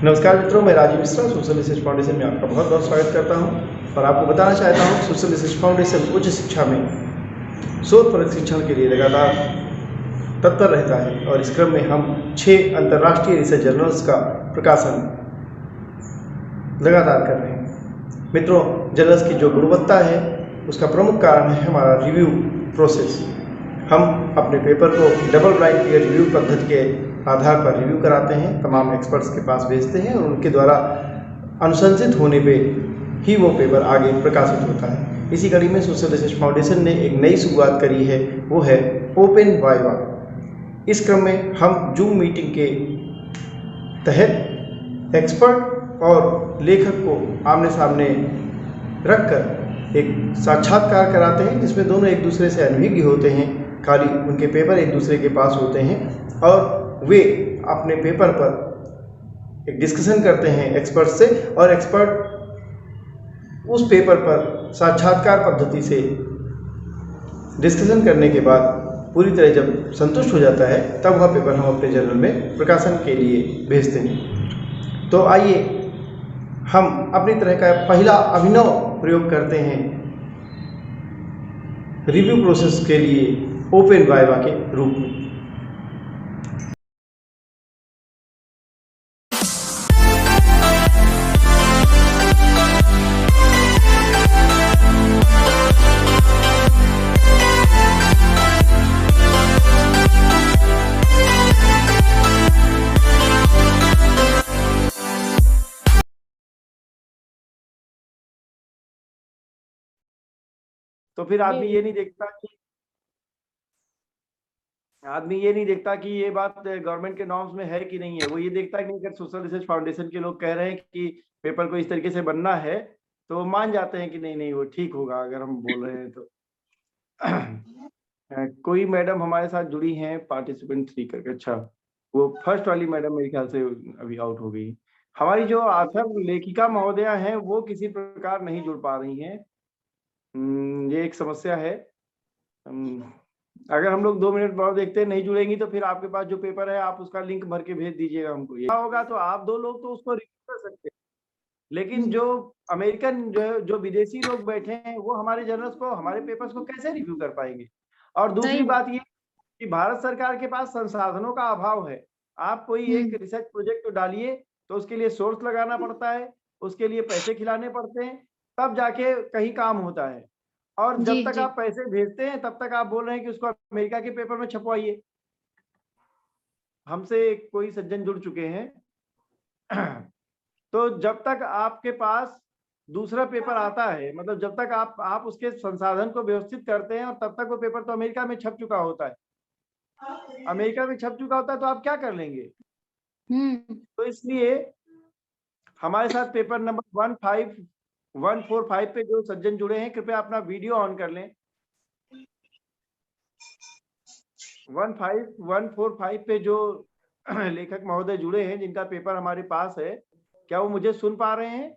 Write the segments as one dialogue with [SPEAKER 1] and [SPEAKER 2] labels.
[SPEAKER 1] नमस्कार मित्रों, मैं Rajeev Mishra social research foundation में आपका बहुत बहुत स्वागत करता हूं और आपको बताना चाहता हूं सोशल रिसर्च फाउंडेशन उच्च शिक्षा में शोध परक शिक्षण के लिए लगातार तत्पर रहता है और इस क्रम में हम 6 अंतर्राष्ट्रीय रिसर्च जर्नल्स का प्रकाशन लगातार कर रहे हैं। मित्रों, जर्नल्स की जो गुणवत्ता है उसका प्रमुख कारण है हमारा रिव्यू प्रोसेस। हम अपने पेपर को डबल ब्लाइंड पीयर रिव्यू पद्धति के आधार पर रिव्यू कराते हैं, तमाम एक्सपर्ट्स के पास भेजते हैं और उनके द्वारा अनुशंसित होने पे ही वो पेपर आगे प्रकाशित होता है। इसी कड़ी में सोशल रिसर्च फाउंडेशन ने एक नई शुरुआत करी है, वो है ओपन वाइवा। इस क्रम में हम जूम मीटिंग के तहत एक्सपर्ट और लेखक को आमने सामने रखकर एक साक्षात्कार कराते हैं, जिसमें दोनों एक दूसरे से अनभिज्ञ होते हैं। खाली उनके पेपर एक दूसरे के पास होते हैं और वे अपने पेपर पर एक डिस्कशन करते हैं एक्सपर्ट से, और एक्सपर्ट उस पेपर पर साक्षात्कार पद्धति से डिस्कशन करने के बाद पूरी तरह जब संतुष्ट हो जाता है तब वह पेपर हम अपने जर्नल में प्रकाशन के लिए भेजते हैं। तो आइए हम अपनी तरह का पहला अभिनव प्रयोग करते हैं रिव्यू प्रोसेस के लिए ओपन वाइवा के रूप में। तो फिर आदमी ये नहीं देखता कि ये बात गवर्नमेंट के नॉर्म्स में है कि नहीं है। वो ये देखता है कि अगर सोशल रिसर्च फाउंडेशन के लोग कह रहे हैं कि पेपर को इस तरीके से बनना है तो मान जाते हैं कि नहीं वो ठीक होगा अगर हम बोल रहे हैं तो। कोई मैडम हमारे साथ जुड़ी हैं पार्टिसिपेंट 3 करके। अच्छा, वो फर्स्ट वाली मैडम मेरे ख्याल से अभी आउट हो गई। हमारी जो आथर लेखिका महोदया हैं वो किसी प्रकार नहीं जुड़ पा रही हैं। ये एक समस्या है। अगर हम लोग 2 मिनट बाद देखते हैं नहीं जुड़ेंगी तो फिर आपके पास जो पेपर है आप उसका लिंक भर के भेज दीजिएगा हमको। ये होगा तो आप 2 लोग तो उसको रिव्यू कर सकते हैं, लेकिन जो अमेरिकन जो विदेशी लोग बैठे हैं वो हमारे जर्नल्स को, हमारे पेपर्स को कैसे रिव्यू कर पाएंगे। और दूसरी बात ये कि भारत सरकार के पास संसाधनों का अभाव है। आप कोई एक रिसर्च प्रोजेक्ट डालिए तो उसके लिए सोर्स लगाना पड़ता है, उसके लिए पैसे खिलाने पड़ते हैं, तब जाके कहीं काम होता है। और जब तक आप पैसे भेजते हैं तब तक आप बोल रहे हैं कि उसको अमेरिका के पेपर में छपवाइए। हमसे कोई सज्जन जुड़ चुके हैं। तो जब तक आपके पास दूसरा पेपर आता है, मतलब जब तक आप उसके संसाधन को व्यवस्थित करते हैं, और तब तक वो पेपर तो अमेरिका में छप चुका होता है। अमेरिका में छप चुका होता है तो आप क्या कर लेंगे। तो इसलिए हमारे साथ पेपर नंबर 15145 पे जो सज्जन जुड़े हैं कृपया अपना वीडियो ऑन कर लें। 15145 पे जो लेखक महोदय जुड़े हैं जिनका पेपर हमारे पास है, क्या वो मुझे सुन पा रहे हैं?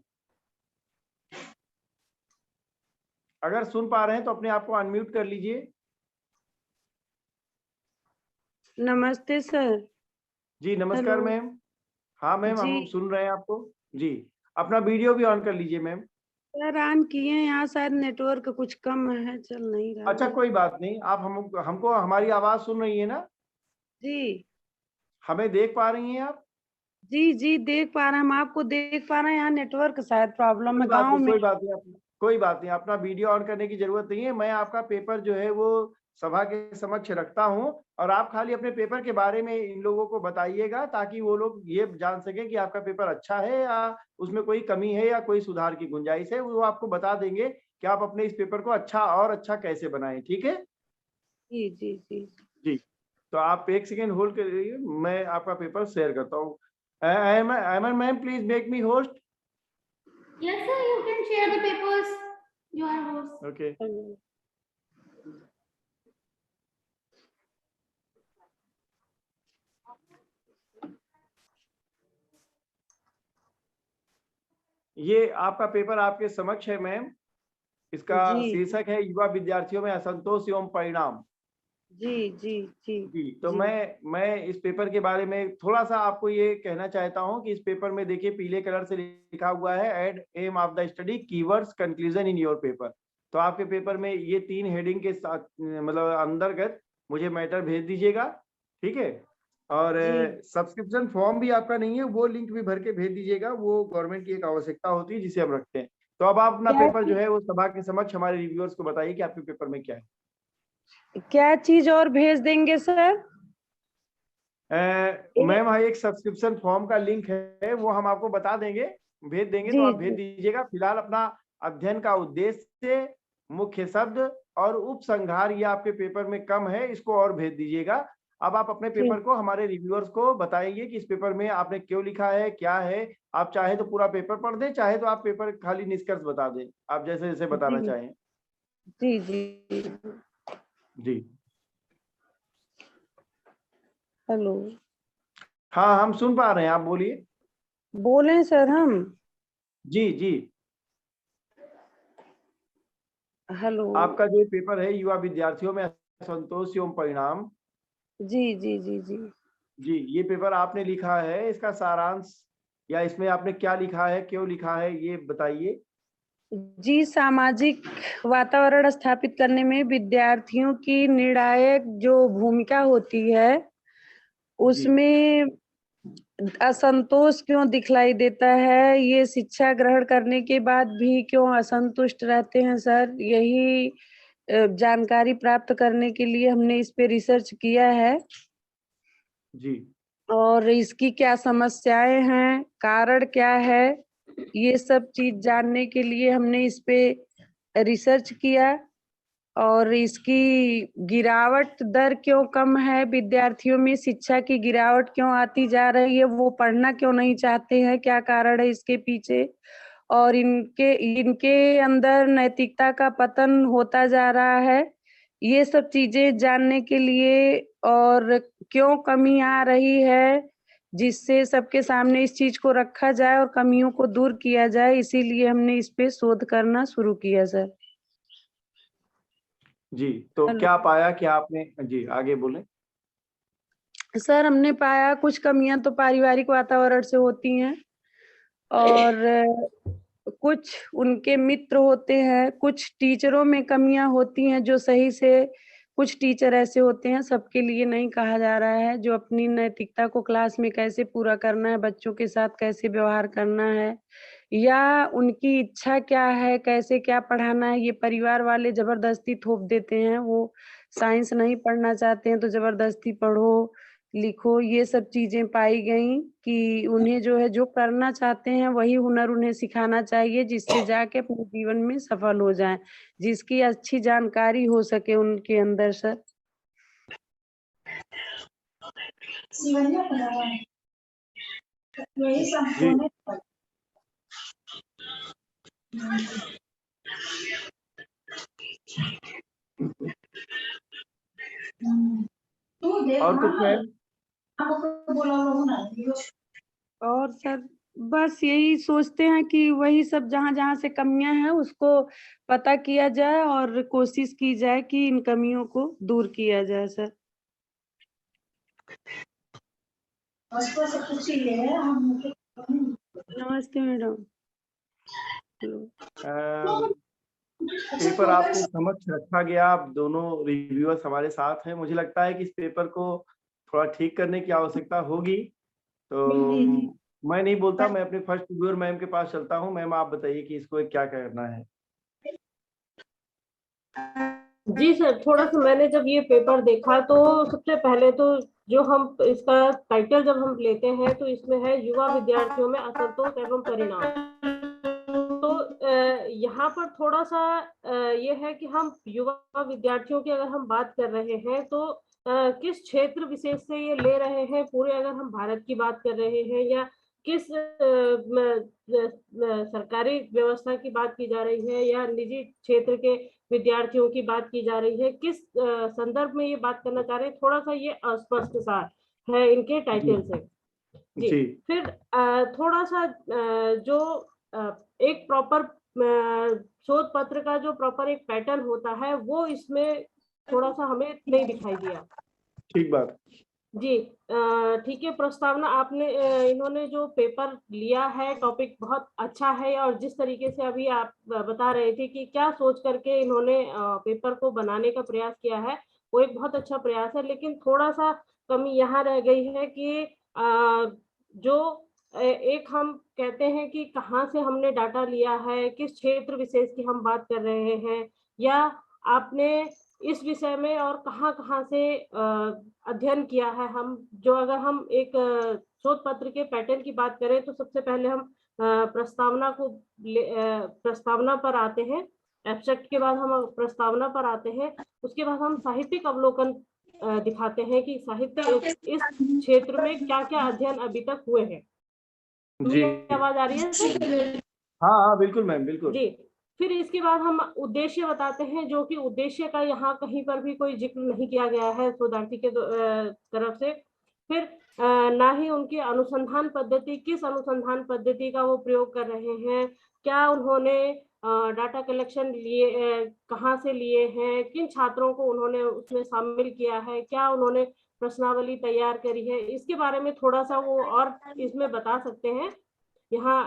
[SPEAKER 1] अगर सुन पा रहे हैं तो अपने आप को अनम्यूट कर लीजिए।
[SPEAKER 2] नमस्ते सर।
[SPEAKER 1] जी नमस्कार मैम। हाँ मैम, हम सुन रहे हैं आपको जी। अपना वीडियो भी ऑन कर लीजिए मैम।
[SPEAKER 2] सर ऑन किए, यहाँ शायद नेटवर्क कुछ कम है, चल नहीं रहा।
[SPEAKER 1] अच्छा कोई बात नहीं, आप हमको हमारी आवाज सुन रही है ना?
[SPEAKER 2] जी।
[SPEAKER 1] हमें देख पा रही हैं आप?
[SPEAKER 2] जी देख पा रहे हैं, हम आपको देख पा रहे हैं। यहाँ नेटवर्क शायद प्रॉब्लम है गाँव में।
[SPEAKER 1] कोई बात नहीं, अपना वीडियो ऑन करने की जरूरत नहीं है। मैं आपका पेपर जो है वो सभा के समक्ष रखता हूं, और आप खाली अपने पेपर के बारे में इन लोगों को बताइएगा ताकि वो लोग ये जान सकें कि आपका पेपर अच्छा है या उसमें कोई कमी है या कोई सुधार की गुंजाइश है। वो आपको बता देंगे कि आप अपने इस पेपर को अच्छा और अच्छा कैसे बनाएं। ठीक है
[SPEAKER 2] जी जी जी
[SPEAKER 1] जी। तो आप 1 सेकेंड होल्ड करिए, मैं आपका पेपर शेयर करता हूँ। Aiman ma'am, please make me host.
[SPEAKER 3] Yes, sir, you can share the papers. You are host.
[SPEAKER 1] Okay. ये आपका पेपर आपके समक्ष है मैम। इसका शीर्षक है युवा विद्यार्थियों में असंतोष एवं परिणाम।
[SPEAKER 2] जी जी जी
[SPEAKER 1] जी, तो
[SPEAKER 2] जी
[SPEAKER 1] मैं इस पेपर के बारे में थोड़ा सा आपको ये कहना चाहता हूँ कि इस पेपर में देखिए पीले कलर से लिखा हुआ है एड aim of the study keywords conclusion in your paper. तो आपके पेपर में ये 3 हेडिंग के साथ मतलब अंतर्गत मुझे मैटर भेज दीजिएगा, ठीक है। और
[SPEAKER 2] जी
[SPEAKER 1] सब्सक्रिप्शन फॉर्म भी आपका नहीं है, वो लिंक भी भर के भेज दीजिएगा, वो गवर्नमेंट की एक आवश्यकता होती है जिसे हम रखते हैं। तो अब आप अपना
[SPEAKER 2] क्या
[SPEAKER 1] पेपर जो है वो सभा के समक्ष हमारे रिव्यूअर्स को बताइए कि आपके पेपर में क्या है।
[SPEAKER 2] क्या चीज और भेज देंगे सर?
[SPEAKER 1] मैम हाँ, एक सब्सक्रिप्शन फॉर्म का लिंक है, वो हम आपको बता देंगे, भेज देंगे, तो
[SPEAKER 2] जी
[SPEAKER 1] आप भेज
[SPEAKER 2] जी
[SPEAKER 1] दीजिएगा। फिलहाल अपना अध्ययन का उद्देश्य, मुख्य शब्द और उपसंहार ये आपके पेपर में कम है, इसको और भेज दीजिएगा। अब आप अपने
[SPEAKER 2] जी
[SPEAKER 1] पेपर को हमारे रिव्यूअर्स को बताइए कि इस पेपर में आपने क्यों लिखा है, क्या है। आप चाहे तो पूरा पेपर पढ़ दें, चाहे तो आप पेपर खाली निष्कर्ष बता दें, आप जैसे जैसे बताना
[SPEAKER 2] जी
[SPEAKER 1] चाहें।
[SPEAKER 2] जी जी।
[SPEAKER 1] जी
[SPEAKER 2] हेलो,
[SPEAKER 1] हाँ, हम सुन पा रहे हैं, आप बोलिए।
[SPEAKER 2] बोलें सर हम?
[SPEAKER 1] जी जी।
[SPEAKER 2] हेलो।
[SPEAKER 1] आपका जो पेपर है युवा विद्यार्थियों में असंतोष एवं परिणाम,
[SPEAKER 2] जी जी जी जी
[SPEAKER 1] जी, ये पेपर आपने लिखा है, इसका सारांश या इसमें आपने क्या लिखा है, क्यों लिखा है, ये बताइए।
[SPEAKER 2] जी, सामाजिक वातावरण स्थापित करने में विद्यार्थियों की निर्णायक जो भूमिका होती है,
[SPEAKER 1] जी
[SPEAKER 2] उसमें असंतोष क्यों दिखलाई देता है, ये शिक्षा ग्रहण करने के बाद भी क्यों असंतुष्ट रहते हैं सर, यही जानकारी प्राप्त करने के लिए हमने इस पे रिसर्च किया है।
[SPEAKER 1] जी
[SPEAKER 2] और इसकी क्या समस्याएं हैं, कारण क्या है, ये सब चीज जानने के लिए हमने इस पे रिसर्च किया। और इसकी गिरावट दर क्यों कम है, विद्यार्थियों में शिक्षा की गिरावट क्यों आती जा रही है, वो पढ़ना क्यों नहीं चाहते हैं, क्या कारण है इसके पीछे। और इनके इनके अंदर नैतिकता का पतन होता जा रहा है, ये सब चीजें जानने के लिए। और क्यों कमी आ रही है, जिससे सबके सामने इस चीज को रखा जाए और कमियों को दूर किया जाए, इसीलिए हमने इस पे शोध करना शुरू किया सर।
[SPEAKER 1] जी, तो
[SPEAKER 2] हेलो
[SPEAKER 1] क्या पाया, क्या आपने, जी आगे बोलें।
[SPEAKER 2] सर, हमने पाया कुछ कमियां तो पारिवारिक वातावरण से होती हैं, और कुछ उनके मित्र होते हैं, कुछ टीचरों में कमियां होती हैं जो सही से, कुछ टीचर ऐसे होते हैं, सबके लिए नहीं कहा जा रहा है, जो अपनी नैतिकता को क्लास में कैसे पूरा करना है, बच्चों के साथ कैसे व्यवहार करना है, या उनकी इच्छा क्या है, कैसे क्या पढ़ाना है, ये परिवार वाले जबरदस्ती थोप देते हैं। वो साइंस नहीं पढ़ना चाहते हैं तो जबरदस्ती पढ़ो, लिखो, ये सब चीजें पाई गई कि उन्हें जो है, जो करना चाहते हैं वही हुनर उन्हें सिखाना चाहिए, जिससे जाके अपने जीवन में सफल हो जाएं, जिसकी अच्छी जानकारी हो सके उनके अंदर सर।
[SPEAKER 1] जी, और कुछ मैम।
[SPEAKER 2] और सर बस यही सोचते हैं कि वही सब जहाँ जहाँ से कमियां हैं उसको पता किया जाए और कोशिश की जाए कि इन कमियों को दूर किया जाए सर। नमस्ते मैडम। हेलो।
[SPEAKER 1] पेपर आपके समक्ष रखा गया, आप दोनों रिव्यूअर्स हमारे साथ हैं, मुझे लगता है कि इस पेपर को थोड़ा ठीक करने की आवश्यकता होगी। तो मैं नहीं बोलता, मैं अपने फर्स्ट रिव्यूअर मैम के पास चलता हूँ। मैम आप बताइए कि इसको क्या करना है।
[SPEAKER 4] जी सर, थोड़ा सा मैंने जब ये पेपर देखा तो सबसे पहले तो जो हम इसका टाइटल जब हम लेते हैं तो इसमें है युवा विद्यार्थियों में असंतोष एवं परिणाम। तो यहाँ पर थोड़ा सा ये है कि हम युवा विद्यार्थियों की अगर हम बात कर रहे हैं तो किस क्षेत्र विशेष से ये ले रहे हैं, पूरे अगर हम भारत की बात कर रहे हैं या किस सरकारी व्यवस्था की बात की जा रही है या निजी क्षेत्र के विद्यार्थियों की बात की जा रही है, किस संदर्भ में ये बात करना चाह रहे हैं, थोड़ा सा ये अस्पष्ट सा है इनके टाइटल से। जी,
[SPEAKER 1] जी
[SPEAKER 4] फिर थोड़ा सा जो एक प्रॉपर शोध पत्र का जो प्रॉपर एक पैटर्न होता है वो इसमें थोड़ा सा हमें नहीं दिखाई दिया।
[SPEAKER 1] ठीक बात।
[SPEAKER 4] जी ठीक है। प्रस्तावना आपने इन्होंने जो पेपर लिया है, टॉपिक बहुत अच्छा है, और जिस तरीके से अभी आप बता रहे थे कि क्या सोच करके इन्होंने पेपर को बनाने का प्रयास किया है, वो एक बहुत अच्छा प्रयास है। लेकिन थोड़ा सा कमी यहाँ रह गई है कि जो एक हम कहते हैं कि कहाँ से हमने डाटा लिया है, किस क्षेत्र विशेष की हम बात कर रहे हैं, या आपने इस विषय में और कहाँ से अध्ययन किया है। हम जो अगर हम एक शोध पत्र के पैटर्न की बात करें तो सबसे पहले हम प्रस्तावना पर आते हैं, एब्स्ट्रैक्ट के बाद हम प्रस्तावना पर आते हैं, उसके बाद हम साहित्यिक अवलोकन दिखाते हैं कि साहित्य इस क्षेत्र में क्या क्या अध्ययन अभी तक हुए हैं।
[SPEAKER 1] जी,
[SPEAKER 4] आवाज आ रही है?
[SPEAKER 1] हाँ हाँ बिल्कुल मैम, बिल्कुल
[SPEAKER 4] जी। फिर इसके बाद हम उद्देश्य बताते हैं, जो कि उद्देश्य का यहाँ कहीं पर भी कोई जिक्र नहीं किया गया है शोधार्थी के तरफ से। फिर ना ही उनकी अनुसंधान पद्धति, किस अनुसंधान पद्धति का वो प्रयोग कर रहे हैं, क्या उन्होंने डाटा कलेक्शन लिए, कहाँ से लिए हैं, किन छात्रों को उन्होंने उसमें शामिल किया है, क्या उन्होंने प्रश्नावली तैयार करी है, इसके बारे में थोड़ा सा वो और इसमें बता सकते हैं, यहाँ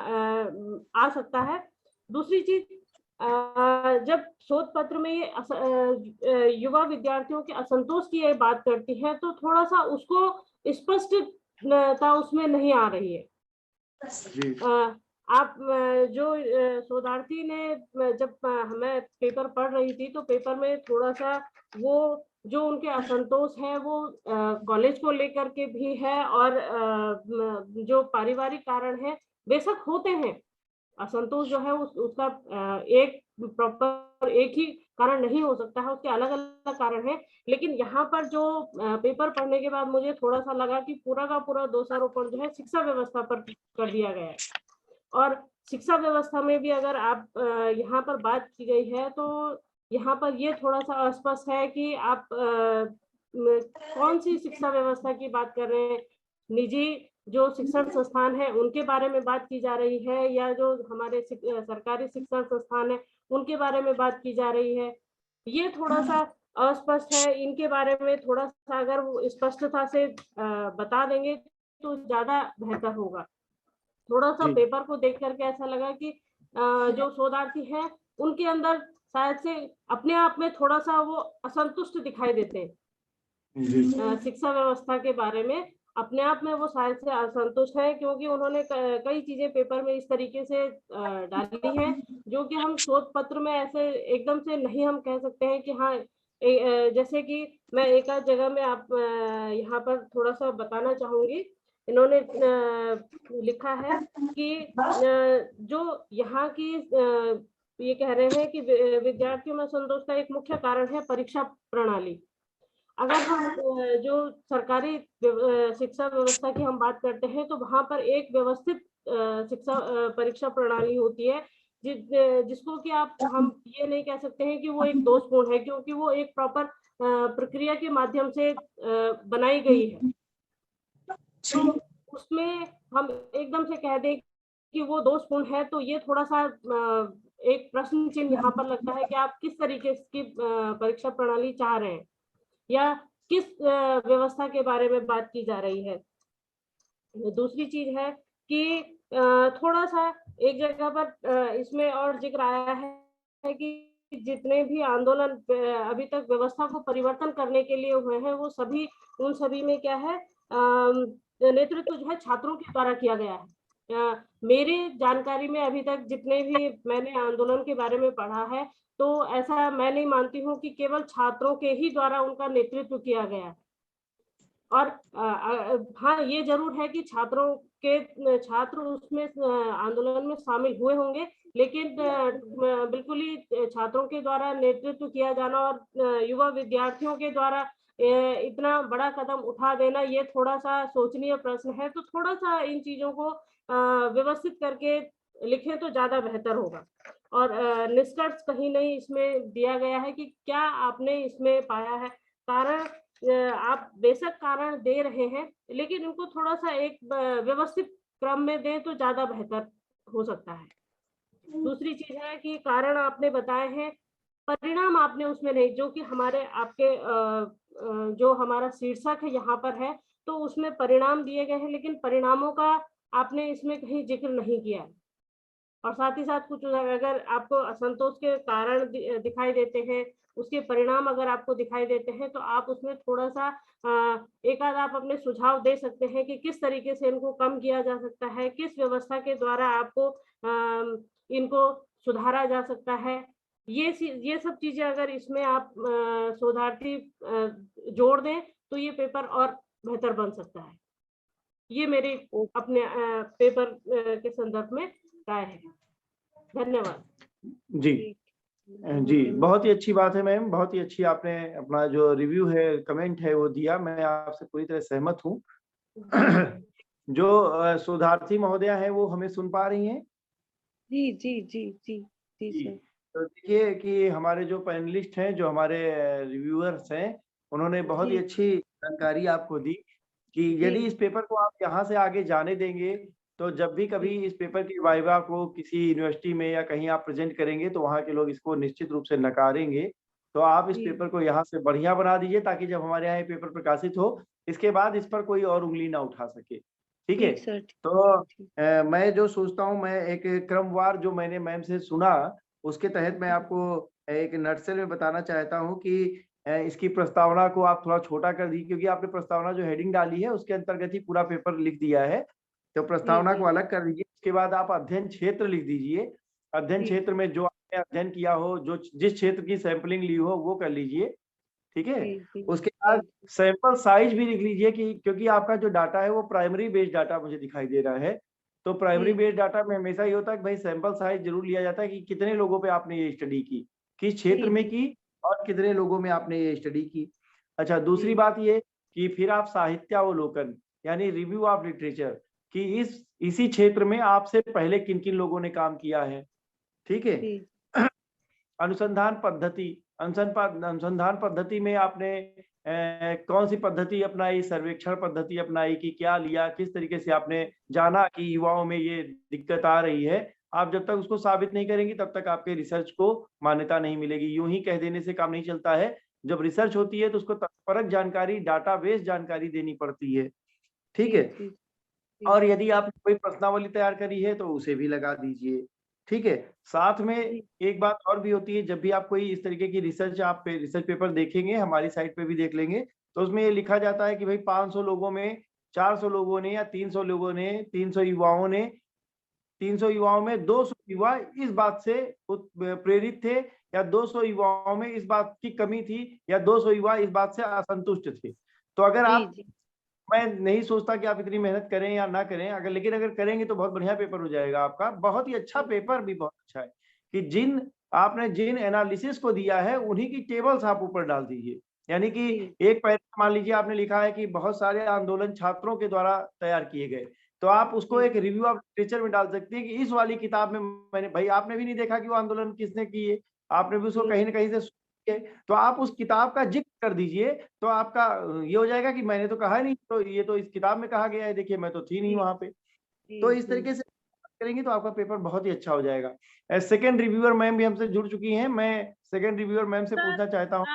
[SPEAKER 4] आ सकता है। दूसरी चीज, जब शोध पत्र में ये युवा विद्यार्थियों के असंतोष की ये बात करती है तो थोड़ा सा उसको स्पष्टता उसमें नहीं आ रही है।
[SPEAKER 1] जी।
[SPEAKER 4] आप जो शोधार्थी ने जब मैं पेपर पढ़ रही थी तो पेपर में थोड़ा सा वो जो उनके असंतोष है वो कॉलेज को लेकर के भी है, और जो पारिवारिक कारण है बेशक होते हैं। असंतोष जो है उसका एक प्रॉपर एक ही कारण नहीं हो सकता है, उसके अलग अलग कारण है। लेकिन यहाँ पर जो पेपर पढ़ने के बाद मुझे थोड़ा सा लगा कि पूरा का पूरा दोषारोपण जो है शिक्षा व्यवस्था पर कर दिया गया है, और शिक्षा व्यवस्था में भी अगर आप यहाँ पर बात की गई है तो यहाँ पर ये थोड़ा सा अस्पष्ट है कि आप कौन सी शिक्षा व्यवस्था की बात कर रहे हैं। निजी जो शिक्षण संस्थान है उनके बारे में बात की जा रही है, या जो हमारे सरकारी शिक्षण संस्थान है उनके बारे में बात की जा रही है, ये थोड़ा सा अस्पष्ट है। इनके बारे में थोड़ा सा अगर वो स्पष्टता से बता देंगे तो ज्यादा बेहतर होगा। थोड़ा सा पेपर को देख करके ऐसा लगा कि जो शोधार्थी है उनके अंदर शायद से अपने आप में थोड़ा सा वो असंतुष्ट दिखाई देते हैं शिक्षा व्यवस्था के बारे में। अपने आप में वो शायद से असंतुष्ट है, क्योंकि उन्होंने कई चीजें पेपर में इस तरीके से डाली हैं जो कि हम शोध पत्र में ऐसे एकदम से नहीं हम कह सकते हैं कि हाँ जैसे कि मैं एक आध जगह में आप यहाँ पर थोड़ा सा बताना चाहूंगी। इन्होंने लिखा है कि जो यहाँ की ये कह रहे हैं कि विद्यार्थियों में संतोष का एक मुख्य कारण है परीक्षा प्रणाली। अगर हम जो सरकारी शिक्षा व्यवस्था की हम बात करते हैं तो वहां पर एक व्यवस्थित शिक्षा परीक्षा प्रणाली होती है, जिसको कि हम ये नहीं कह सकते हैं कि वो एक दोषपूर्ण है, क्योंकि वो एक प्रॉपर प्रक्रिया के माध्यम से बनाई गई है। तो उसमें हम एकदम से कह दें कि वो दोषपूर्ण है तो ये थोड़ा सा एक प्रश्न चिन्ह यहाँ पर लगता है कि आप किस तरीके की परीक्षा प्रणाली चाह रहे हैं, या किस व्यवस्था के बारे में बात की जा रही है। दूसरी चीज है कि थोड़ा सा एक जगह पर इसमें और जिक्र आया है कि जितने भी आंदोलन अभी तक व्यवस्था को परिवर्तन करने के लिए हुए हैं वो सभी उन सभी में क्या है नेतृत्व जो है छात्रों के द्वारा किया गया है। मेरी जानकारी में अभी तक जितने भी मैंने आंदोलन के बारे में पढ़ा है तो ऐसा मैं नहीं मानती हूँ कि केवल छात्रों के ही द्वारा उनका नेतृत्व किया गया है। और हाँ ये जरूर है कि छात्र उसमें आंदोलन में शामिल हुए होंगे, लेकिन बिल्कुल ही छात्रों के द्वारा नेतृत्व किया जाना और युवा विद्यार्थियों के द्वारा इतना बड़ा कदम उठा देना ये थोड़ा सा सोचनीय प्रश्न है। तो थोड़ा सा इन चीजों को व्यवस्थित करके लिखें तो ज्यादा बेहतर होगा। और निष्कर्ष कहीं नहीं इसमें दिया गया है कि क्या आपने इसमें पाया है कारण। आप बेशक कारण दे रहे हैं लेकिन उनको थोड़ा सा एक व्यवस्थित क्रम में दें तो ज्यादा बेहतर हो सकता है। दूसरी चीज है कि कारण आपने बताए हैं परिणाम आपने उसमें नहीं, जो कि हमारे आपके जो हमारा शीर्षक है यहाँ पर है, तो उसमें परिणाम दिए गए हैं, लेकिन परिणामों का आपने इसमें कहीं जिक्र नहीं किया है। और साथ ही साथ कुछ अगर आपको असंतोष के कारण दिखाई देते हैं, उसके परिणाम अगर आपको दिखाई देते हैं, तो आप उसमें थोड़ा-सा एक आध आप अपने सुझाव दे सकते हैं कि किस तरीके से इनको कम किया जा सकता है, किस व्यवस्था के द्वारा आपको इनको सुधारा जा सकता है। ये सब चीज़ें अगर इसमें आप शोधार्थी जोड़ दें, तो ये पेपर और बेहतर बन सकता है। ये मेरी अपने पेपर के संदर्भ में राय है। धन्यवाद।
[SPEAKER 1] जी जी, बहुत ही अच्छी बात है मैम, बहुत ही अच्छी आपने अपना जो रिव्यू है, कमेंट है वो दिया, मैं आपसे पूरी तरह सहमत हूँ। जो शोधार्थी महोदया है वो हमें सुन पा रही हैं?
[SPEAKER 2] जी जी जी जी जी
[SPEAKER 1] जी,
[SPEAKER 2] सर।
[SPEAKER 1] तो देखिए कि हमारे जो पैनलिस्ट हैं, जो हमारे रिव्यूअर्स हैं, उन्होंने बहुत ही
[SPEAKER 2] जी
[SPEAKER 1] अच्छी जानकारी आपको दी कि यदि
[SPEAKER 2] जी
[SPEAKER 1] इस पेपर को आप यहाँ से आगे जाने देंगे, तो जब भी कभी इस पेपर की वाइवा को किसी यूनिवर्सिटी में या कहीं आप प्रेज़ेंट करेंगे, तो वहाँ के लोग इसको निश्चित रूप से नकारेंगे। तो आप इस
[SPEAKER 2] जी
[SPEAKER 1] पेपर को यहाँ से बढ़िया बना दीजिए, ताकि जब हमारे यहाँ ये पेपर प्रकाशित हो, इसके बाद इस पर कोई और उँगली ना उठा सके। ठीक है?
[SPEAKER 2] ठीक सर,
[SPEAKER 1] तो
[SPEAKER 2] ठीक।
[SPEAKER 1] मैं जो सोचता हूँ, मैं एक क्रमवार जो मैंने मैम से सुना, उसके तहत मैं आपको एक नटशेल में बताना चाहता हूँ कि इसकी प्रस्तावना को आप थोड़ा छोटा कर दीजिए, क्योंकि आपने प्रस्तावना जो हेडिंग डाली है, उसके अंतर्गत ही पूरा पेपर लिख दिया है। तो
[SPEAKER 2] जी
[SPEAKER 1] प्रस्तावना को
[SPEAKER 2] जी
[SPEAKER 1] अलग कर दीजिए, उसके बाद आप अध्ययन क्षेत्र लिख दीजिए। अध्ययन
[SPEAKER 2] जी
[SPEAKER 1] क्षेत्र में जो आपने अध्ययन किया हो, जो जिस क्षेत्र की सैंपलिंग ली हो, वो कर लीजिए। ठीक है?
[SPEAKER 2] जी जी
[SPEAKER 1] उसके बाद
[SPEAKER 2] जी
[SPEAKER 1] सैंपल साइज़ भी लिख लीजिए, कि क्योंकि आपका जो डाटा है वो प्राइमरी बेस्ड डाटा मुझे दिखाई दे रहा है। तो प्राइमरी
[SPEAKER 2] जी
[SPEAKER 1] बेस्ड डाटा में हमेशा ये होता है कि भाई सैंपल साइज़ ज़रूर लिया जाता है कि कितने लोगों पे आपने ये स्टडी की, किस क्षेत्र
[SPEAKER 2] जी
[SPEAKER 1] में
[SPEAKER 2] जी
[SPEAKER 1] की और कितने लोगों में आपने ये स्टडी की। अच्छा, दूसरी
[SPEAKER 2] जी
[SPEAKER 1] बात ये कि फिर आप साहित्यावलोकन यानी रिव्यू ऑफ लिटरेचर, कि इसी क्षेत्र में आपसे पहले किन-किन लोगों ने काम किया है। ठीक है?
[SPEAKER 2] जी
[SPEAKER 1] अनुसंधान पद्धति, अनुसंधान पद्धति में आपने कौन सी पद्धति अपनाई, सर्वेक्षण पद्धति अपनाई, कि क्या लिया, किस तरीके से आपने जाना कि युवाओं में ये दिक्कत आ रही है। आप जब तक उसको साबित नहीं करेंगी, तब तक आपके रिसर्च को मान्यता नहीं मिलेगी। यूं ही कह देने से काम नहीं चलता है। जब रिसर्च होती है तो उसको तत्परक जानकारी, डाटाबेस जानकारी देनी पड़ती है। ठीक
[SPEAKER 2] जी
[SPEAKER 1] है?
[SPEAKER 2] जी
[SPEAKER 1] और यदि आपने कोई प्रश्नावली तैयार करी है, तो उसे भी लगा दीजिए। ठीक है? साथ में
[SPEAKER 2] जी
[SPEAKER 1] एक बात और भी होती है, जब भी आप कोई इस तरीके की रिसर्च पेपर देखेंगे, हमारी साइट पे भी देख लेंगे, तो उसमें ये लिखा जाता है कि भई 500 लोगों में 400 लोगों ने या 300 लोगों ने, 300 युवाओं में 200 युवा इस बात से प्रेरित थे, या 200 युवाओं में इस बात की कमी थी, या 200 युवा इस बात से असंतुष्ट थे। तो अगर
[SPEAKER 2] जी
[SPEAKER 1] आप,
[SPEAKER 2] जी
[SPEAKER 1] मैं नहीं सोचता कि आप इतनी मेहनत करें या ना करें, लेकिन अगर करेंगे तो बहुत बढ़िया पेपर हो जाएगा आपका। बहुत ही अच्छा पेपर भी बहुत अच्छा है, कि आपने जिन एनालिसिस को दिया है, उन्हीं की टेबल्स आप ऊपर डाल दीजिए। यानी कि
[SPEAKER 2] जी
[SPEAKER 1] एक पैरा मान लीजिए आपने लिखा है कि बहुत सारे आंदोलन छात्रों के द्वारा तैयार किए गए, तो आप उसको
[SPEAKER 2] जी
[SPEAKER 1] एक रिव्यू ऑफ लिटरेचर में डाल सकते हैं कि इस वाली किताब में मैंने, भाई आपने भी नहीं देखा कि वो आंदोलन किसने किए, आपने भी उसको
[SPEAKER 2] जी
[SPEAKER 1] कहीं न कहीं से सुना है, तो आप उस किताब का ज़िक्र कर दीजिए, तो आपका ये हो जाएगा कि मैंने तो कहा नहीं, तो ये तो इस किताब में कहा गया है, देखिए मैं तो थी नहीं
[SPEAKER 2] जी
[SPEAKER 1] वहाँ पे।
[SPEAKER 2] जी
[SPEAKER 1] तो इस
[SPEAKER 2] जी
[SPEAKER 1] तरीके से करेंगे तो आपका पेपर बहुत ही अच्छा हो जाएगा। सेकंड रिव्यूअर मैम भी हमसे जुड़ चुकी हैं, मैं सेकंड रिव्यूअर मैम से
[SPEAKER 5] सर
[SPEAKER 1] पूछना चाहता हूँ।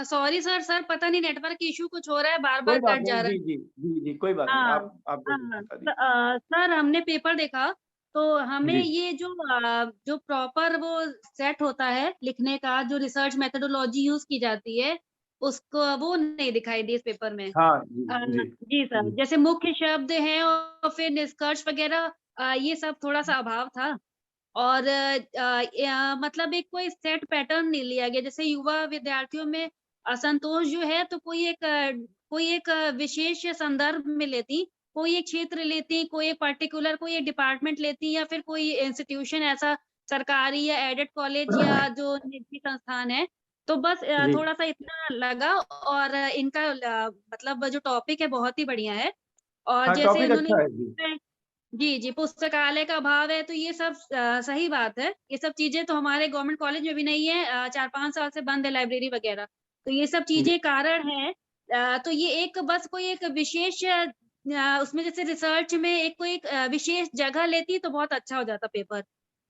[SPEAKER 5] सॉरी सॉरी सर पता नहीं नेटवर्क इशू कुछ हो रहा है, बार
[SPEAKER 1] कोई
[SPEAKER 5] बार
[SPEAKER 1] बात
[SPEAKER 5] कट जा
[SPEAKER 1] नहीं,
[SPEAKER 5] रहा
[SPEAKER 1] जी,
[SPEAKER 5] है।
[SPEAKER 1] जी, जी, जी, कोई बात नहीं,
[SPEAKER 5] हाँ
[SPEAKER 1] आप बोलिए,
[SPEAKER 5] हाँ
[SPEAKER 1] बता दीजिए।
[SPEAKER 5] सर हमने पेपर देखा, तो हमें
[SPEAKER 1] जी,
[SPEAKER 5] ये जो प्रॉपर वो सेट होता है लिखने का, जो रिसर्च मेथोडोलॉजी यूज की जाती है, उसको वो नहीं दिखाई दी इस पेपर में।
[SPEAKER 1] हाँ, जी, जी,
[SPEAKER 5] जी सर,
[SPEAKER 1] जी,
[SPEAKER 5] जैसे मुख्य शब्द हैं और फिर निष्कर्ष वगैरह, ये सब थोड़ा सा अभाव था। और मतलब एक कोई सेट पैटर्न नहीं लिया गया। जैसे युवा विद्यार्थियों में असंतोष जो है, तो कोई एक विशेष संदर्भ में लेती, कोई एक क्षेत्र लेती, कोई एक पर्टिकुलर कोई एक डिपार्टमेंट लेती, या फिर कोई इंस्टीट्यूशन ऐसा सरकारी या एडेड कॉलेज या जो निजी संस्थान है। तो बस
[SPEAKER 1] जी।
[SPEAKER 5] थोड़ा-सा इतना लगा, और इनका मतलब जो टॉपिक है बहुत ही बढ़िया है। और
[SPEAKER 1] हाँ,
[SPEAKER 5] जैसे
[SPEAKER 1] टॉपिक
[SPEAKER 5] इन्होंने
[SPEAKER 1] अच्छा है, जी।
[SPEAKER 5] जी, जी, पुस्तकालय का अभाव है, तो ये सब सही बात है। ये सब चीज़ें तो हमारे गवर्नमेंट कॉलेज में भी नहीं है, 4-5 साल से बंद है लाइब्रेरी वगैरह। तो ये सब
[SPEAKER 1] जी,
[SPEAKER 5] चीज़ें कारण हैं। तो ये एक बस कोई एक विशेष उसमें जैसे रिसर्च में एक कोई एक विशेष जगह लेती तो बहुत अच्छा हो जाता पेपर।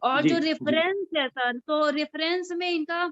[SPEAKER 5] और
[SPEAKER 1] जी
[SPEAKER 5] जो
[SPEAKER 1] जी
[SPEAKER 5] रेफरेंस है सर, तो रेफरेंस में इनका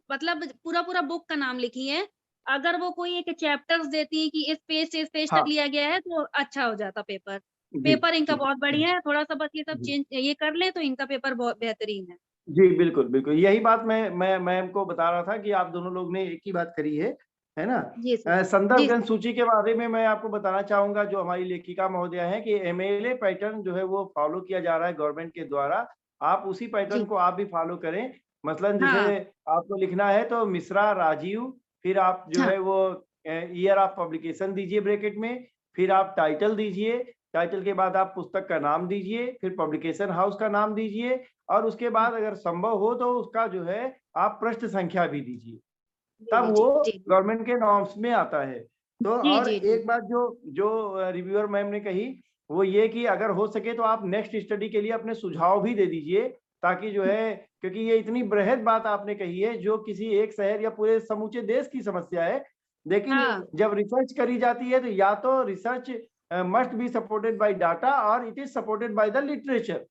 [SPEAKER 5] मतलब पूरा पूरा बुक का नाम लिखी है। अगर वो कोई एक चैप्टर्स देती है कि इस पेज से इस पेज तक
[SPEAKER 1] हाँ
[SPEAKER 5] लिया गया है तो अच्छा हो जाता पेपर।
[SPEAKER 1] जी
[SPEAKER 5] पेपर इनका
[SPEAKER 1] जी
[SPEAKER 5] बहुत बढ़िया है, थोड़ा-सा बस ये सब
[SPEAKER 1] जी
[SPEAKER 5] चेंज ये कर लें तो इनका पेपर बहुत बेहतरीन है।
[SPEAKER 1] जी बिल्कुल बिल्कुल, यही बात मैं मैम को बता रहा था कि आप दोनों लोग ने एक ही बात करी है ना।
[SPEAKER 5] जी सर।
[SPEAKER 1] संदर्भ
[SPEAKER 5] जी
[SPEAKER 1] ग्रंथ
[SPEAKER 5] सर।
[SPEAKER 1] सूची के बारे में मैं आपको बताना चाहूंगा, जो हमारी लेखिका महोदया है, कि एमएलए पैटर्न जो है वो फॉलो किया जा रहा है गवर्नमेंट के द्वारा। आप उसी पैटर्न
[SPEAKER 5] जी।
[SPEAKER 1] को आप भी फॉलो करें। मसलन जैसे
[SPEAKER 5] हाँ,
[SPEAKER 1] आपको लिखना है तो मिश्रा राजीव, फिर आप जो
[SPEAKER 5] हाँ।
[SPEAKER 1] है वो ईयर ऑफ पब्लिकेशन दीजिए ब्रैकेट में, फिर आप टाइटल दीजिए, टाइटल के बाद आप पुस्तक का नाम दीजिए, फिर पब्लिकेशन हाउस का नाम दीजिए, और उसके बाद अगर संभव हो तो उसका जो है आप पृष्ठ संख्या भी दीजिए,
[SPEAKER 5] जी,
[SPEAKER 1] तब
[SPEAKER 5] जी,
[SPEAKER 1] वो
[SPEAKER 5] जी, जी।
[SPEAKER 1] गवर्नमेंट के नॉर्म्स में आता है। तो
[SPEAKER 5] जी,
[SPEAKER 1] और
[SPEAKER 5] जी, जी।
[SPEAKER 1] एक बात जो जो रिव्यूअर मैम ने कही, वो ये कि अगर हो सके तो आप नेक्स्ट स्टडी के लिए अपने सुझाव भी दे दीजिए, ताकि जो है, क्योंकि ये इतनी बृहद बात आपने कही है जो किसी एक शहर या पूरे समूचे देश की समस्या है, लेकिन
[SPEAKER 5] हाँ।
[SPEAKER 1] जब रिसर्च करी जाती है तो या तो research must be supported by data और it is supported by the literature.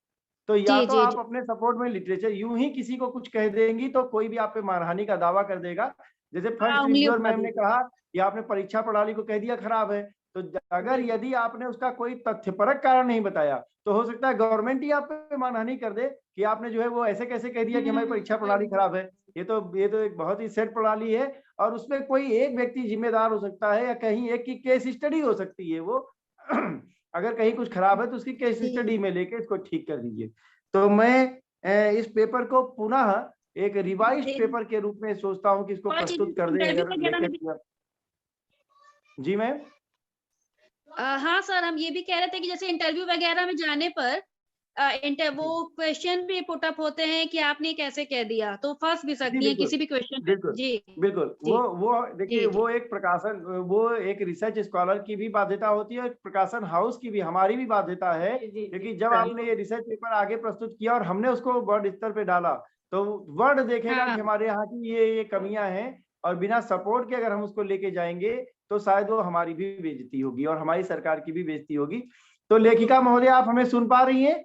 [SPEAKER 1] तो या
[SPEAKER 5] जी,
[SPEAKER 1] तो
[SPEAKER 5] जी,
[SPEAKER 1] आप
[SPEAKER 5] जी।
[SPEAKER 1] अपने सपोर्ट में लिटरेचर, यूं ही किसी को कुछ कह देंगी तो कोई भी आप पे मानहानि का दावा कर देगा। जैसे
[SPEAKER 5] हाँ,
[SPEAKER 1] फर्स्ट
[SPEAKER 5] उँगली
[SPEAKER 1] रिव्यूअर
[SPEAKER 5] उठा
[SPEAKER 1] मैम ने
[SPEAKER 5] देगी।
[SPEAKER 1] कहा कि आपने परीक्षा प्रणाली को कह दिया खराब है, तो अगर
[SPEAKER 4] जी, जी।
[SPEAKER 1] यदि आपने उसका कोई तथ्यपरक कारण नहीं बताया तो हो सकता है गवर्नमेंट ही आप पे मानहानि कर दे कि आपने जो है वो ऐसे कैसे कह दिया कि हमारी परीक्षा प्रणाली खराब है। ये तो एक बहुत ही सेट प्रणाली है, और उसमें कोई एक व्यक्ति जिम्मेदार हो सकता है, या कहीं एक की केस स्टडी हो सकती है वो। अगर कहीं कुछ खराब है तो उसकी केस स्टडी में लेके इसको ठीक कर दीजिए। तो मैं इस पेपर को पुनः एक रिवाइज्ड
[SPEAKER 5] जी।
[SPEAKER 1] पेपर के रूप में सोचता हूँ कि इसको
[SPEAKER 5] और
[SPEAKER 1] प्रस्तुत कर दें
[SPEAKER 5] इंटरव्यू
[SPEAKER 1] अगर
[SPEAKER 5] वगैरह में भी
[SPEAKER 1] लेखक। जी मैम।
[SPEAKER 5] हाँ सर, हम ये भी कह रहे थे कि जैसे इंटरव्यू वगैरह में जाने पर वो
[SPEAKER 1] जी
[SPEAKER 5] क्वेश्चन भी पुट अप होते हैं कि आपने कैसे कह दिया, तो फंस भी
[SPEAKER 1] जी
[SPEAKER 5] सकती हैं
[SPEAKER 1] बिल्कुल
[SPEAKER 5] किसी भी क्वेश्चन में।
[SPEAKER 1] बिल्कुल
[SPEAKER 5] जी,
[SPEAKER 1] बिल्कुल,
[SPEAKER 5] जी,
[SPEAKER 1] वो देखिए,
[SPEAKER 5] जी, जी।
[SPEAKER 1] वो एक प्रकाशन, वो एक रिसर्च स्कॉलर की भी बाध्यता होती है, और प्रकाशन हाउस की भी, हमारी भी बाध्यता है,
[SPEAKER 4] जी, जी, जी।
[SPEAKER 1] क्योंकि जब आपने ये रिसर्च पेपर आगे प्रस्तुत किया और हमने उसको वर्ल्ड स्तर पे डाला, तो वर्ल्ड देखेगा
[SPEAKER 5] हाँ,
[SPEAKER 1] कि हमारे यहाँ की ये कमियां हैं, और बिना सपोर्ट के अगर हम उसको लेके जाएंगे तो शायद वो हमारी भी बेइज्जती होगी और हमारी सरकार की भी बेइज्जती होगी। तो लेखिका महोदय, आप हमें सुन पा रही हैं?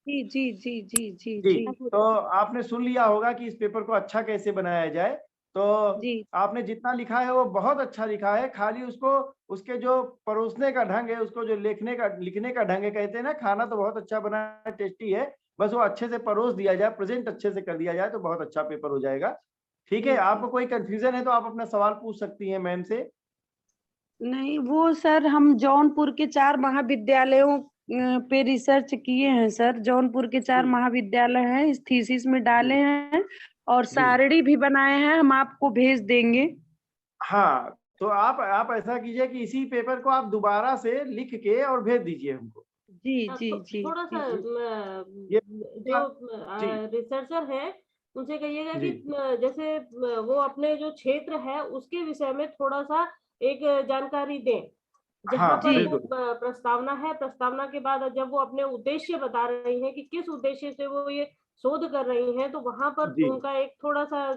[SPEAKER 2] जी जी जी जी जी
[SPEAKER 1] जी,
[SPEAKER 2] जी
[SPEAKER 1] तो आपने सुन लिया होगा कि इस पेपर को अच्छा कैसे बनाया जाए। तो
[SPEAKER 2] जी
[SPEAKER 1] आपने जितना लिखा है वो बहुत अच्छा लिखा है, खाली उसको, उसके जो परोसने का ढंग है, उसको जो लिखने का ढंग है, कहते हैं ना, खाना तो बहुत अच्छा बना है, टेस्टी है, बस वो अच्छे से परोस दिया जाए, प्रेज़ेंट अच्छे से कर दिया जाए तो बहुत अच्छा पेपर हो जाएगा। ठीक है,
[SPEAKER 2] जी जी
[SPEAKER 1] आपको कोई कन्फ्यूज़न है तो आप अपना सवाल पूछ सकती हैं मैम से।
[SPEAKER 2] नहीं, वो सर हम जौनपुर के 4 महाविद्यालयों पे रिसर्च किए हैं सर। जौनपुर के 4
[SPEAKER 1] जी,
[SPEAKER 2] महाविद्यालय हैं, इस थीसिस में डाले
[SPEAKER 1] जी,
[SPEAKER 2] हैं और
[SPEAKER 1] जी।
[SPEAKER 2] सारणी भी बनाए हैं, हम आपको भेज देंगे।
[SPEAKER 1] हाँ, तो आप ऐसा कीजिए कि इसी पेपर को आप दोबारा से लिख के और भेज दीजिए हमको।
[SPEAKER 2] जी जी जी
[SPEAKER 4] थोड़ा सा
[SPEAKER 2] जी
[SPEAKER 1] ये
[SPEAKER 4] जो
[SPEAKER 1] जी,
[SPEAKER 4] रिसर्चर है उनसे कहिएगा
[SPEAKER 1] जी।
[SPEAKER 4] कि जैसे वो अपने जो क्षेत्र है उसके विषय में थोड़ा सा एक जानकारी दें। जहाँ
[SPEAKER 1] हाँ,
[SPEAKER 4] पर
[SPEAKER 2] जी
[SPEAKER 4] वो
[SPEAKER 1] बिल्कुल।
[SPEAKER 4] प्रस्तावना है, प्रस्तावना के बाद जब वो अपने उद्देश्य बता रही हैं कि किस उद्देश्य से वो ये शोध कर रही हैं, तो वहाँ पर
[SPEAKER 1] जी,
[SPEAKER 4] उनका एक थोड़ा-सा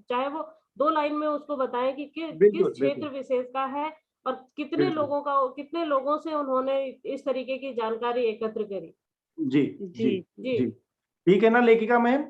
[SPEAKER 4] चाहे वो 2 लाइन में उसको बताएँ कि किस
[SPEAKER 1] बिल्कुल,
[SPEAKER 4] क्षेत्र
[SPEAKER 1] बिल्कुल,
[SPEAKER 4] विशेष का है और
[SPEAKER 1] बिल्कुल।
[SPEAKER 4] कितने लोगों से उन्होंने इस तरीके की जानकारी एकत्र करी।
[SPEAKER 1] जी,
[SPEAKER 2] जी
[SPEAKER 1] जी,
[SPEAKER 2] जी
[SPEAKER 4] जी।
[SPEAKER 1] जी। ठीक है ना लेखिका मैम?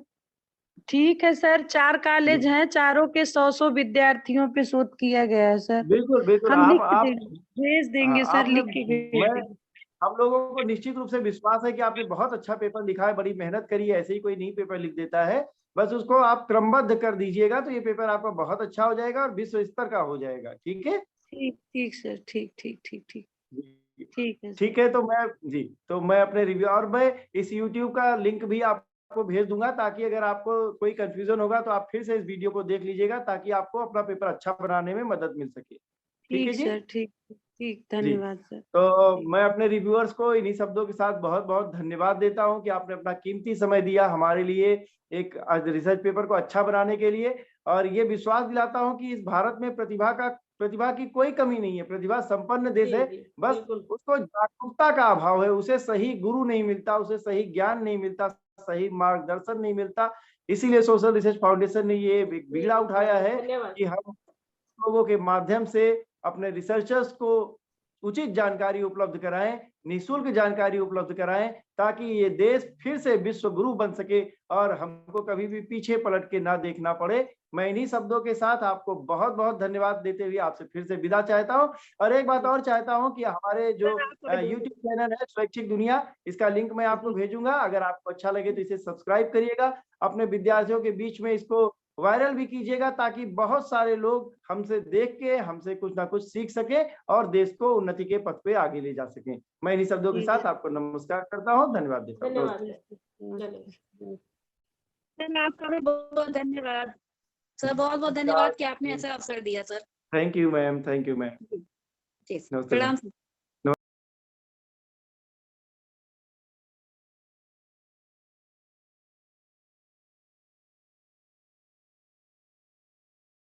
[SPEAKER 2] ठीक है सर, 4
[SPEAKER 1] जी,
[SPEAKER 2] कॉलेज हैं, चारों के 100-100 विद्यार्थियों पे शोध किया गया है सर।
[SPEAKER 1] बिल्कुल, बिल्कुल।
[SPEAKER 2] हम लिख
[SPEAKER 1] आप
[SPEAKER 2] देंगे, भेज
[SPEAKER 1] हाँ,
[SPEAKER 2] देंगे सर,
[SPEAKER 1] आपने
[SPEAKER 2] लिख के भेज
[SPEAKER 1] मैं
[SPEAKER 2] देंगे।
[SPEAKER 1] हम लोगों को निश्चित रूप से विश्वास है कि आपने बहुत अच्छा पेपर लिखा है, बड़ी मेहनत करी है, ऐसे ही कोई नहीं पेपर लिख देता है। बस उसको आप क्रमबद्ध कर दीजिएगा तो ये पेपर आपका बहुत अच्छा हो जाएगा और विश्व स्तर का हो जाएगा, ठीक है?
[SPEAKER 2] ठीक ठीक सर, ठीक ठीक ठीक ठीक
[SPEAKER 1] जी।
[SPEAKER 2] ठीक है सर।
[SPEAKER 1] ठीक है, तो मैं जी, तो मैं अपने रिव्यू, और मैं इस यूट्यूब का लिंक भी आपको भेज दूँगा, ताकि अगर आपको कोई कन्फ्यूज़न होगा तो आप फिर से इस वीडियो को देख लीजिएगा, ताकि आपको अपना पेपर अच्छा बनाने में मदद मिल सके। ठीक है
[SPEAKER 2] ठीक
[SPEAKER 1] जी?
[SPEAKER 2] सर, ठीक ठीक,
[SPEAKER 1] जी।
[SPEAKER 2] धन्यवाद सर।
[SPEAKER 1] तो
[SPEAKER 2] ठीक
[SPEAKER 1] मैं अपने रिव्यूअर्स को इन्हीं शब्दों के साथ बहुत-बहुत धन्यवाद देता हूँ कि आपने अपना कीमती समय दिया हमारे लिए, एक आज रिसर्च पेपर को अच्छा बनाने के लिए, और ये विश्वास दिलाता हूँ कि इस भारत में प्रतिभा की कोई कमी नहीं है, प्रतिभा संपन्न देश
[SPEAKER 4] जी,
[SPEAKER 1] है,
[SPEAKER 4] जी,
[SPEAKER 1] बस
[SPEAKER 4] बिल्कुल।
[SPEAKER 1] उसको जागरूकता का अभाव है, उसे सही गुरु नहीं मिलता, उसे सही ज्ञान नहीं मिलता, सही मार्गदर्शन नहीं मिलता। इसीलिए सोशल रिसर्च फाउंडेशन ने ये एक
[SPEAKER 4] जी,
[SPEAKER 1] बीड़ा उठाया है
[SPEAKER 4] धन्यवाद।
[SPEAKER 1] कि हम लोगों के माध्यम से अपने रिसर्चर्स को उचित जानकारी उपलब्ध कराएं, निःशुल्क जानकारी उपलब्ध कराएं, ताकि ये देश फिर से विश्व गुरु बन सके और हमको कभी भी पीछे पलट के ना देखना पड़े। मैं इन्हीं शब्दों के साथ आपको बहुत बहुत धन्यवाद देते हुए आपसे फिर से विदा चाहता हूं। और एक बात और चाहता हूं कि हमारे जो YouTube चैनल है स्वैच्छिक दुनिया, इसका लिंक मैं आपको भेजूंगा। अगर आपको अच्छा लगे तो इसे सब्सक्राइब करिएगा, अपने विद्यार्थियों के बीच में इसको वायरल भी कीजिएगा, ताकि बहुत सारे लोग हमसे देख के हमसे कुछ ना कुछ सीख सके और देश को उन्नति के पथ पे आगे ले जा सके। मैं इन्हीं शब्दों के साथ आपको नमस्कार करता हूँ, धन्यवाद देता हूँ।
[SPEAKER 4] धन्यवाद धन्यवाद
[SPEAKER 5] सर आपका भी बहुत बहुत धन्यवाद सर, बहुत बहुत धन्यवाद कि आपने ऐसा अवसर दिया sir.
[SPEAKER 1] Thank you ma'am, thank you ma'am.
[SPEAKER 5] जी
[SPEAKER 1] नमस्ते
[SPEAKER 5] प्रणाम
[SPEAKER 1] मैम।
[SPEAKER 5] सर।